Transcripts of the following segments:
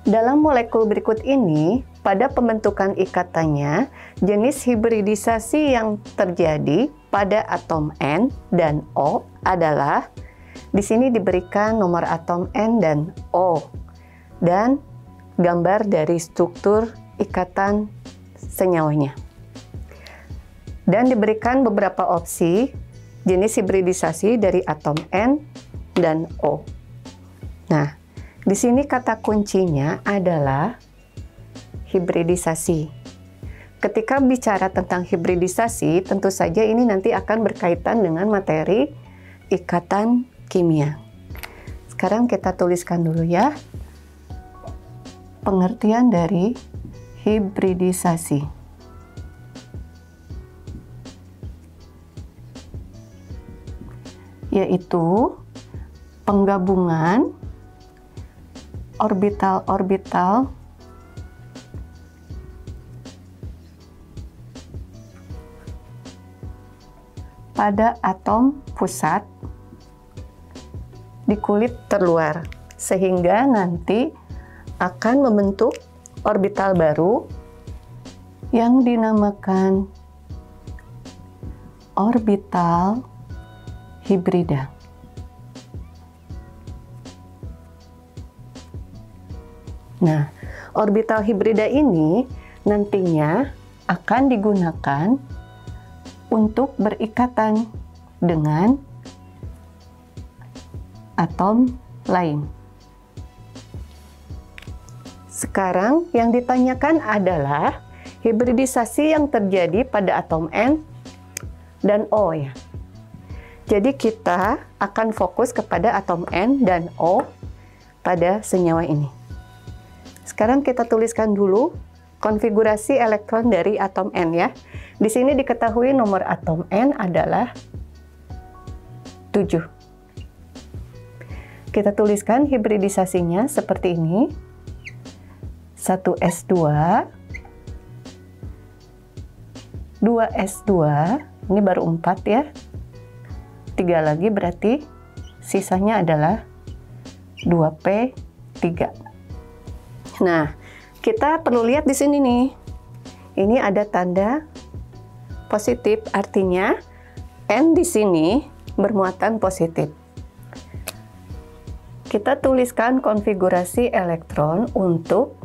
Dalam molekul berikut ini, pada pembentukan ikatannya, jenis hibridisasi yang terjadi pada atom N dan O adalah, di sini diberikan nomor atom N dan O, dan gambar dari struktur ikatan senyawanya. Dan diberikan beberapa opsi jenis hibridisasi dari atom N dan O. Nah, di sini kata kuncinya adalah hibridisasi. Ketika bicara tentang hibridisasi, tentu saja ini nanti akan berkaitan dengan materi ikatan kimia. Sekarang kita tuliskan dulu ya, pengertian dari hibridisasi. Yaitu penggabungan orbital-orbital pada atom pusat di kulit terluar, sehingga nanti akan membentuk orbital baru yang dinamakan orbital hibrida. Nah, orbital hibrida ini nantinya akan digunakan untuk berikatan dengan atom lain. Sekarang yang ditanyakan adalah hibridisasi yang terjadi pada atom N dan O ya. Jadi kita akan fokus kepada atom N dan O pada senyawa ini. Sekarang kita tuliskan dulu konfigurasi elektron dari atom N ya. Di sini diketahui nomor atom N adalah 7. Kita tuliskan hibridisasinya seperti ini. 1s2, 2s2, ini baru 4 ya. 3 lagi berarti sisanya adalah 2p3. Nah, kita perlu lihat di sini nih. Ini ada tanda positif, artinya N di sini bermuatan positif. Kita tuliskan konfigurasi elektron untuk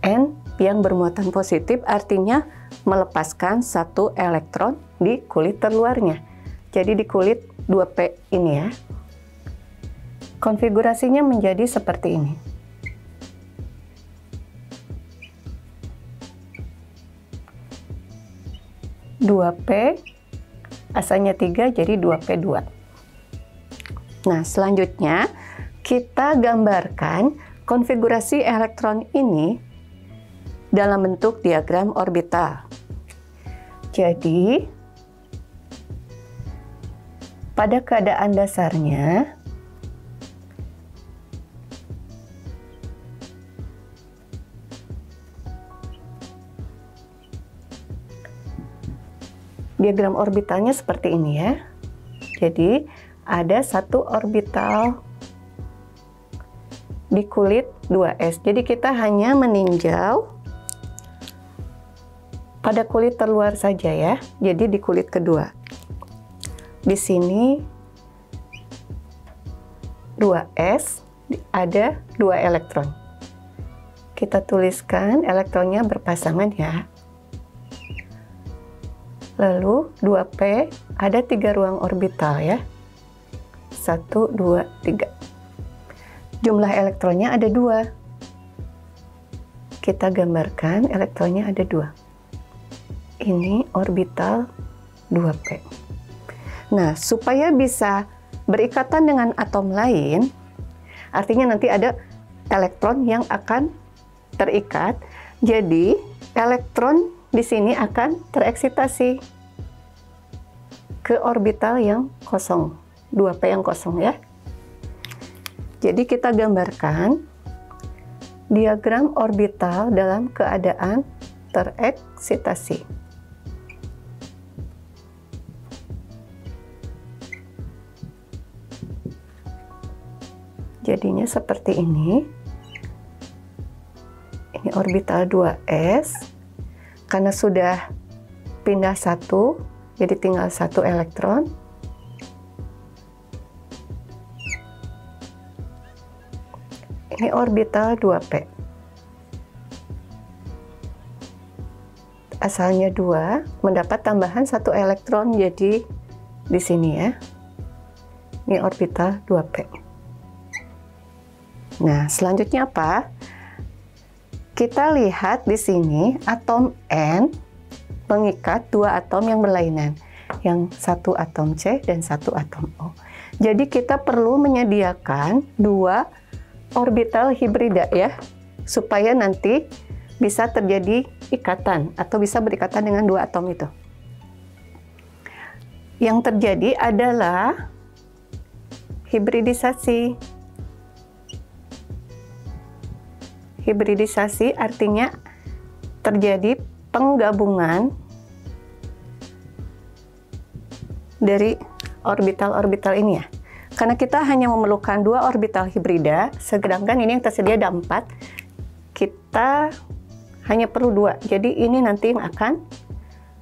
N yang bermuatan positif, artinya melepaskan satu elektron di kulit terluarnya. Jadi di kulit 2p ini ya. Konfigurasinya menjadi seperti ini. 2p, asalnya 3 jadi 2p2. Nah, selanjutnya kita gambarkan konfigurasi elektron ini dalam bentuk diagram orbital. Jadi, pada keadaan dasarnya, diagram orbitalnya seperti ini ya. Jadi ada satu orbital di kulit 2s. Jadi kita hanya meninjau pada kulit terluar saja ya. Jadi di kulit kedua. Di sini 2s ada 2 elektron. Kita tuliskan elektronnya berpasangan ya. Lalu 2p ada 3 ruang orbital ya. 1, 2, 3. Jumlah elektronnya ada 2. Kita gambarkan elektronnya ada 2. Ini orbital 2p. Nah, supaya bisa berikatan dengan atom lain, artinya nanti ada elektron yang akan terikat. Jadi, elektron di sini akan tereksitasi ke orbital yang kosong, 2p yang kosong ya. Jadi kita gambarkan diagram orbital dalam keadaan tereksitasi. Jadinya seperti ini. orbital 2s. Karena sudah pindah satu, jadi tinggal satu elektron. Ini orbital 2p. Asalnya 2, mendapat tambahan satu elektron, jadi di sini ya. Ini orbital 2p. Nah, selanjutnya apa? Kita lihat di sini atom N mengikat dua atom yang berlainan, yang satu atom C dan satu atom O. Jadi kita perlu menyediakan dua orbital hibrida ya, supaya nanti bisa terjadi ikatan atau bisa berikatan dengan dua atom itu. Yang terjadi adalah hibridisasi. Hibridisasi artinya terjadi penggabungan dari orbital-orbital ini ya. Karena kita hanya memerlukan dua orbital hibrida, sedangkan ini yang tersedia ada 4, kita hanya perlu 2. Jadi ini nanti akan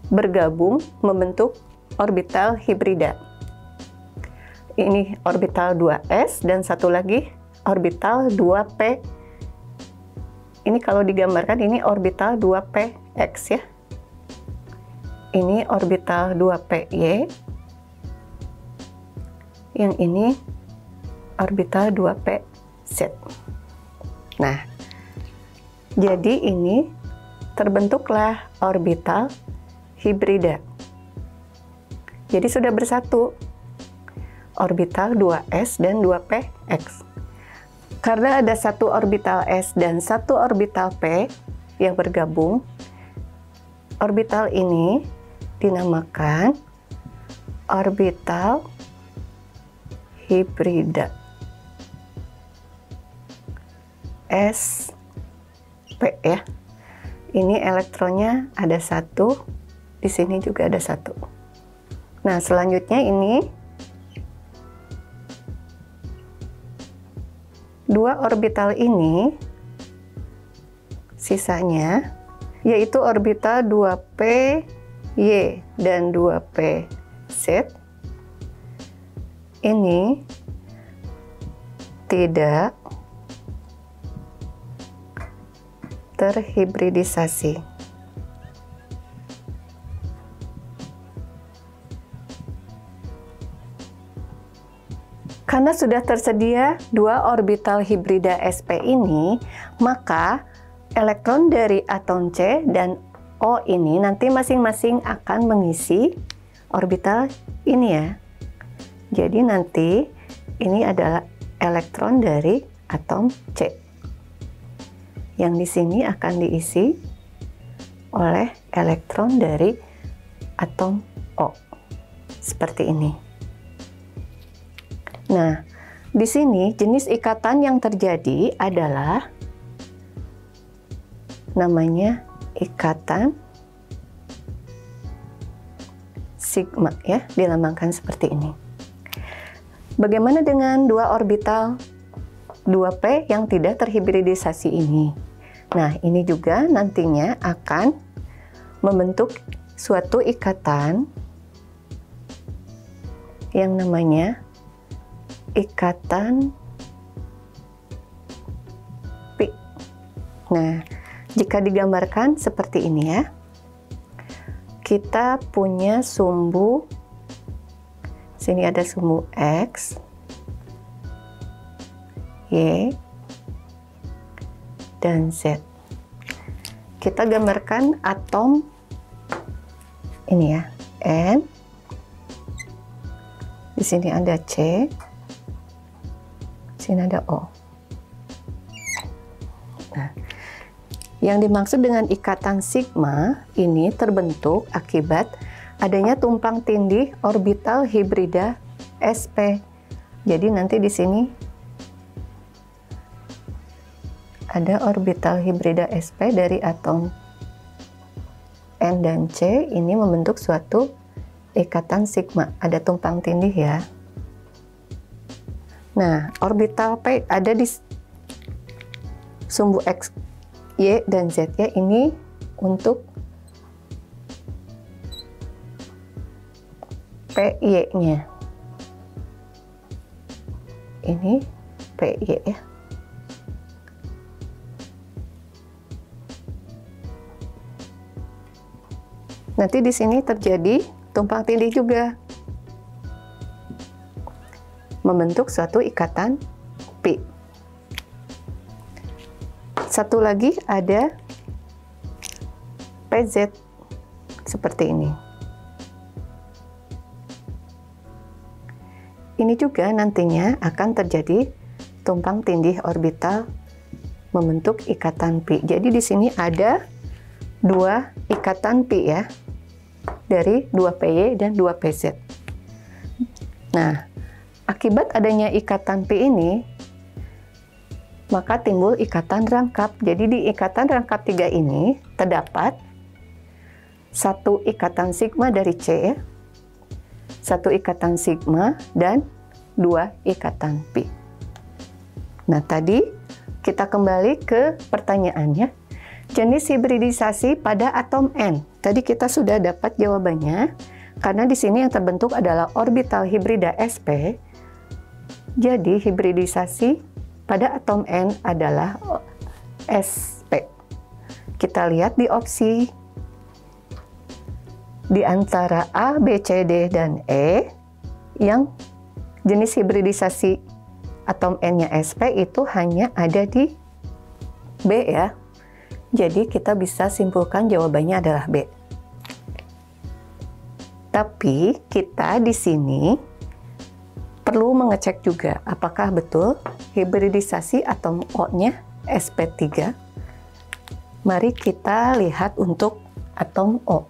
bergabung membentuk orbital hibrida. Ini orbital 2s dan satu lagi orbital 2p. Ini kalau digambarkan ini orbital 2px ya. Ini orbital 2py. Yang ini orbital 2pz. Nah, jadi ini terbentuklah orbital hibrida. Jadi sudah bersatu orbital 2s dan 2px. Karena ada satu orbital s dan satu orbital p yang bergabung, orbital ini dinamakan orbital hibrida sp ya. Ini elektronnya ada satu, di sini juga ada satu. Nah, selanjutnya ini dua orbital ini sisanya yaitu orbital 2py dan 2pz ini tidak terhibridisasi. Karena sudah tersedia dua orbital hibrida sp ini, maka elektron dari atom C dan O ini nanti masing-masing akan mengisi orbital ini ya. Jadi nanti ini adalah elektron dari atom C. Yang di sini akan diisi oleh elektron dari atom O. Seperti ini. Nah, di sini jenis ikatan yang terjadi adalah namanya ikatan sigma ya, dilambangkan seperti ini. Bagaimana dengan dua orbital 2p yang tidak terhibridisasi ini? Nah, ini juga nantinya akan membentuk suatu ikatan yang namanya ikatan pi. Nah, jika digambarkan seperti ini ya. Kita punya sumbu, sini ada sumbu X, Y, dan Z. Kita gambarkan atom ini ya, N. Di sini ada C, di sini ada O. Nah, yang dimaksud dengan ikatan sigma ini terbentuk akibat adanya tumpang tindih orbital hibrida sp. Jadi nanti di sini ada orbital hibrida sp dari atom N dan C, ini membentuk suatu ikatan sigma. Ada tumpang tindih ya. Nah, orbital P ada di sumbu X Y dan Z ya. Ini untuk PY-nya. Ini PY ya. Nanti di sini terjadi tumpang tindih juga, membentuk suatu ikatan pi. Satu lagi ada PZ seperti ini. Ini juga nantinya akan terjadi tumpang tindih orbital membentuk ikatan pi. Jadi di sini ada dua ikatan pi ya, dari 2PY dan 2PZ. Nah, akibat adanya ikatan pi ini, maka timbul ikatan rangkap. Jadi di ikatan rangkap 3 ini terdapat satu ikatan sigma dari C ya, satu ikatan sigma, dan 2 ikatan pi. Nah, tadi kita kembali ke pertanyaannya. Jenis hibridisasi pada atom N. Tadi kita sudah dapat jawabannya, karena di sini yang terbentuk adalah orbital hibrida sp. Jadi hibridisasi pada atom N adalah sp. Kita lihat di opsi. Di antara A, B, C, D, dan E, yang jenis hibridisasi atom N-nya sp itu hanya ada di B ya. Jadi kita bisa simpulkan jawabannya adalah B. Tapi kita di sini perlu mengecek juga apakah betul hibridisasi atom O-nya sp3. Mari kita lihat untuk atom O.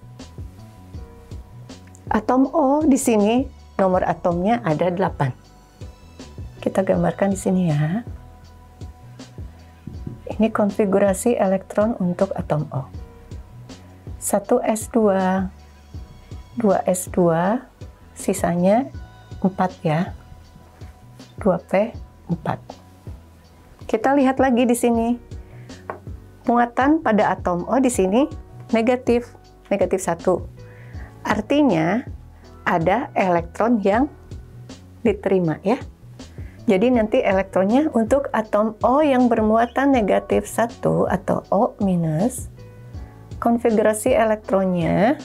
Atom O di sini nomor atomnya ada 8. Kita gambarkan di sini ya. Ini konfigurasi elektron untuk atom O. 1s2, 2s2, sisanya 4 ya. 2p4. Kita lihat lagi di sini. Muatan pada atom O di sini negatif 1. Artinya ada elektron yang diterima ya. Jadi nanti elektronnya untuk atom O yang bermuatan negatif 1 atau O-, konfigurasi elektronnya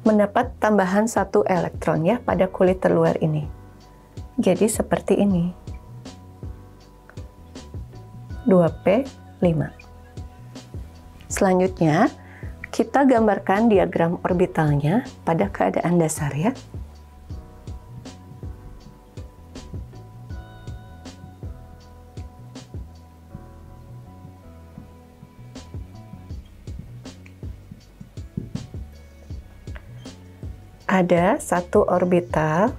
mendapat tambahan 1 elektron ya pada kulit terluar ini. Jadi seperti ini. 2p5. Selanjutnya, kita gambarkan diagram orbitalnya pada keadaan dasar ya. Ada satu orbital,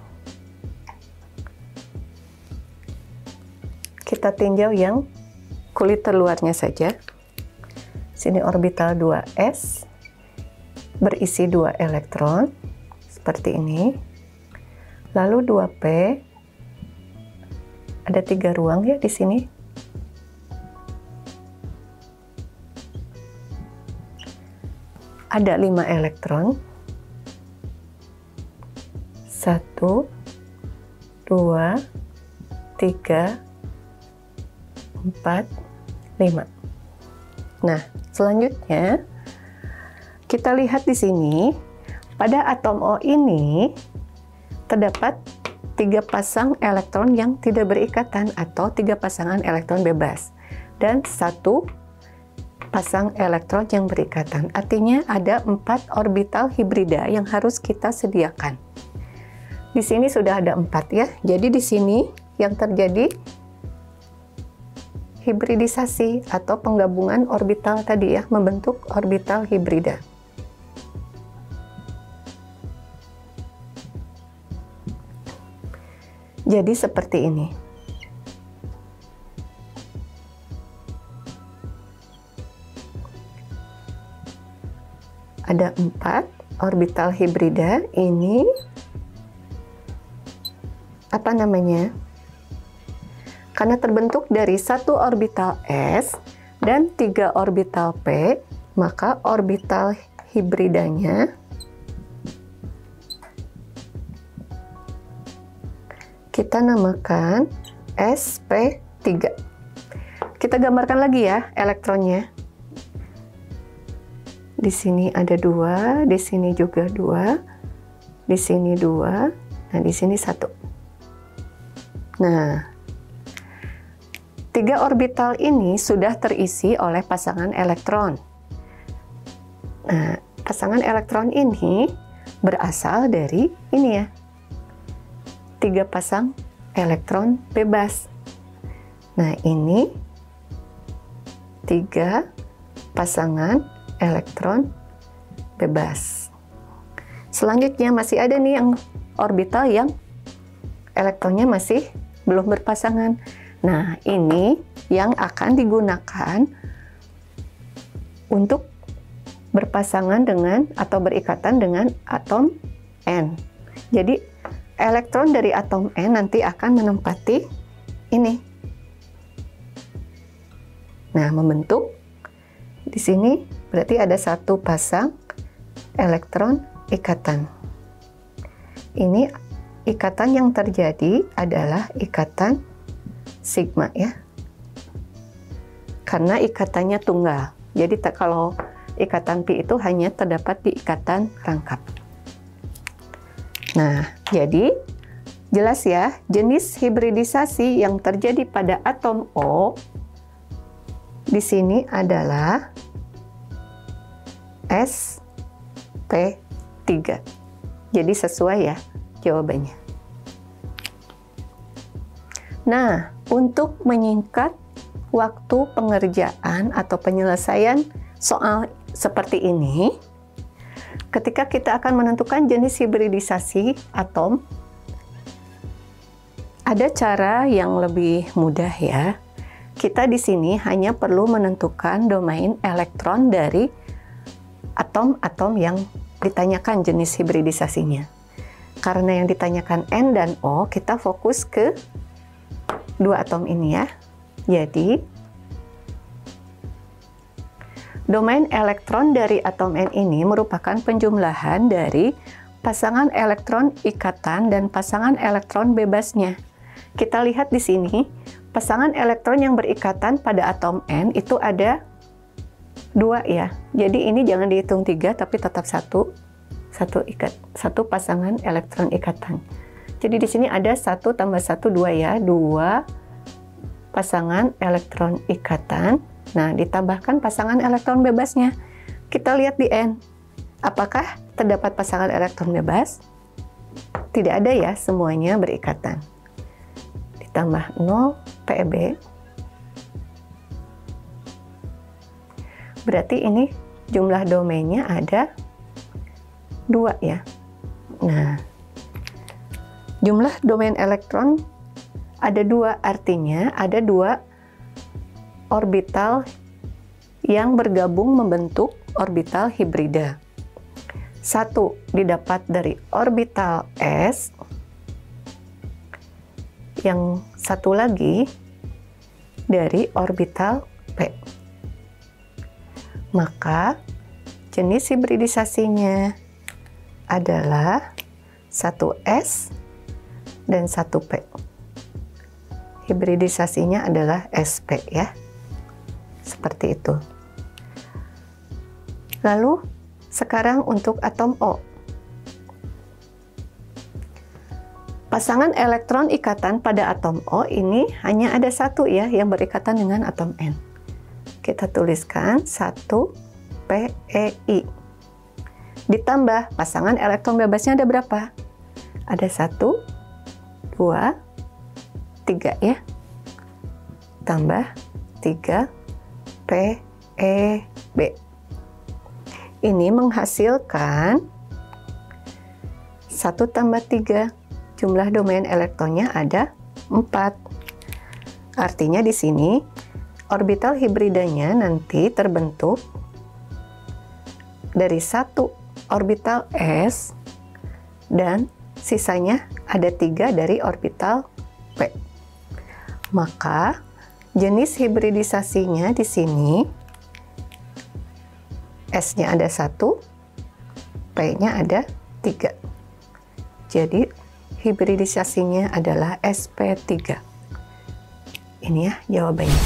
kita tinjau yang kulit terluarnya saja. Sini orbital 2s berisi 2 elektron seperti ini. Lalu 2p ada 3 ruang ya di sini. Ada 5 elektron. 1, 2, 3, 4, 5. Nah, selanjutnya kita lihat di sini pada atom O ini terdapat 3 pasang elektron yang tidak berikatan atau 3 pasangan elektron bebas dan 1 pasang elektron yang berikatan. Artinya ada 4 orbital hibrida yang harus kita sediakan. Di sini sudah ada 4 ya. Jadi di sini yang terjadi hibridisasi atau penggabungan orbital tadi ya, membentuk orbital hibrida. Jadi seperti ini. Ada 4 orbital hibrida ini. Apa namanya? Karena terbentuk dari satu orbital s, dan 3 orbital P, maka orbital hibridanya kita namakan sp3. Kita gambarkan lagi ya elektronnya. Di sini ada 2, di sini juga 2, di sini 2, nah di sini 1. Nah, 3 orbital ini sudah terisi oleh pasangan elektron. Nah, pasangan elektron ini berasal dari ini ya, 3 pasang elektron bebas. Nah, ini 3 pasangan elektron bebas. Selanjutnya masih ada nih yang orbital yang elektronnya masih belum berpasangan. Nah, ini yang akan digunakan untuk berpasangan dengan atau berikatan dengan atom N. Jadi, elektron dari atom N nanti akan menempati ini. Nah, membentuk di sini berarti ada 1 pasang elektron ikatan. Ini ikatan yang terjadi adalah ikatan sigma ya. Karena ikatannya tunggal. Jadi kalau ikatan pi itu hanya terdapat di ikatan rangkap. Nah, jadi jelas ya, jenis hibridisasi yang terjadi pada atom O di sini adalah sp3. Jadi sesuai ya jawabannya. Nah, untuk menyingkat waktu pengerjaan atau penyelesaian soal seperti ini, ketika kita akan menentukan jenis hibridisasi atom, ada cara yang lebih mudah ya. Kita di sini hanya perlu menentukan domain elektron dari atom-atom yang ditanyakan jenis hibridisasinya. Karena yang ditanyakan N dan O, kita fokus ke 2 atom ini ya. Jadi, domain elektron dari atom N ini merupakan penjumlahan dari pasangan elektron ikatan dan pasangan elektron bebasnya. Kita lihat di sini, pasangan elektron yang berikatan pada atom N itu ada 2 ya. Jadi ini jangan dihitung 3 tapi tetap satu pasangan elektron ikatan. Jadi di sini ada 1 tambah 1 2 ya, 2 pasangan elektron ikatan. Nah, ditambahkan pasangan elektron bebasnya. Kita lihat di N. Apakah terdapat pasangan elektron bebas? Tidak ada ya, semuanya berikatan. Ditambah 0 PeB. Berarti ini jumlah domainnya ada 2 ya. Nah, jumlah domain elektron ada 2, artinya ada 2 orbital yang bergabung membentuk orbital hibrida. 1 didapat dari orbital S, yang satu lagi dari orbital P. Maka jenis hibridisasinya adalah 1S dan 1P. Hibridisasinya adalah SP ya. Seperti itu. Lalu sekarang untuk atom O. Pasangan elektron ikatan pada atom O ini hanya ada 1 ya yang berikatan dengan atom N. Kita tuliskan 1 PeI. Ditambah pasangan elektron bebasnya ada berapa? Ada 1, 2, 3 ya. Tambah 3 PeB. Ini menghasilkan 1 tambah 3. Jumlah domain elektronnya ada 4. Artinya di sini orbital hibridanya nanti terbentuk dari 1 orbital S dan sisanya ada 3 dari orbital P. Maka Jenis hibridisasinya di sini S-nya ada 1, P-nya ada 3. Jadi hibridisasinya adalah sp3. Ini ya jawabannya.